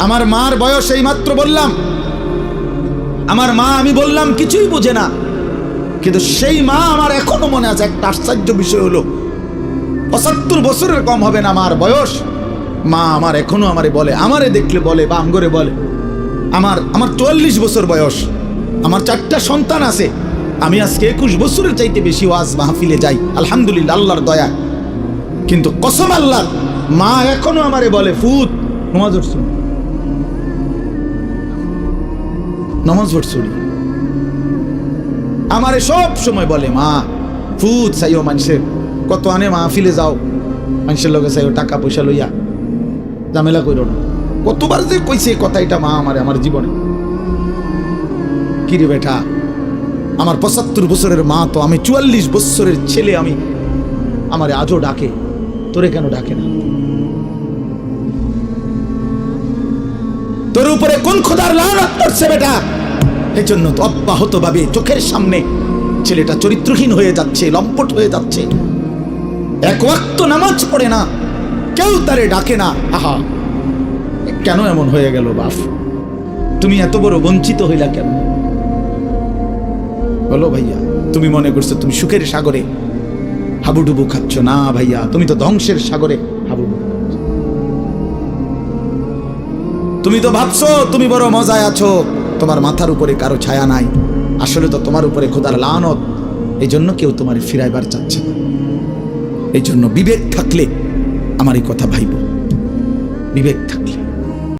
আমার মার বয়স এই মাত্র বললাম, আমার মা আমি বললাম কিছুই বুঝে না, কিন্তু সেই মা আমার এখনো মনে আছে। একটা আশ্চর্য বিষয় হলো ৭৫ বছরের কম হবে না আমার বয়স। মা আমার এখনো আমারে বলে, আমারে দেখলে বলে বা আমগরে বলে, আমার ৪৪ বছর বয়স, আমার 4টা সন্তান আছে, আমি আজকে 21 বছরের চাইতে বেশি ওয়াজ মাহফিলে যাই আলহামদুলিল্লাহ আল্লাহর দয়া। কিন্তু কসম আল্লাহ, মা এখনো আমারে বলে ফুত নামাজ পড়ছো, নামাজ পড়ছো। আমারে সব সময় বলে মা ফুত চাইও মানুষের কত আনে মাহফিলে যাও, মানুষের লগে চাইও টাকা পয়সা লইয়া ঝামেলা কইরো না। কতবার যে কইছে কথা এটা মা আমারে আমার জীবনে। কিরে বেটা, আমার ৭৫ বছরের মা তো, আমি ৪৪ বছরের ছেলে, আমি আমারে আজও ডাকে, তোরে কেন ডাকে না? তোর উপরে কোন খোদার লানত পড়ছে বেটা? এই জন্য তো অব্যাহত ভাবে চোখের সামনে ছেলেটা চরিত্রহীন হয়ে যাচ্ছে, লম্পট হয়ে যাচ্ছে, এক ওয়াক্ত নামাজ পড়ে না, কেউ তারে ডাকে না। আহা, কেন এমন হয়ে গেল বাপ? তুমি এত বড় বঞ্চিত হইলা কেন? বলো ভাইয়া, তুমি মনে করছো তুমি সুখের সাগরে হাবুডুবু খাচ্ছ? না ভাইয়া, তুমি তো ধ্বংসের সাগরে হাবুডুবু। তুমি তো ভাবছো তুমি বড় মজায় আছো, তোমার মাথার উপরে কারো ছায়া নাই। আসলে তো তোমার উপরে খোদার লানত। এই জন্য কেউ তোমার ফিরাইবার চাচ্ছে না। এই জন্য বিবেক থাকলে আমার এই কথা ভাইব, বিবেক থাকলে।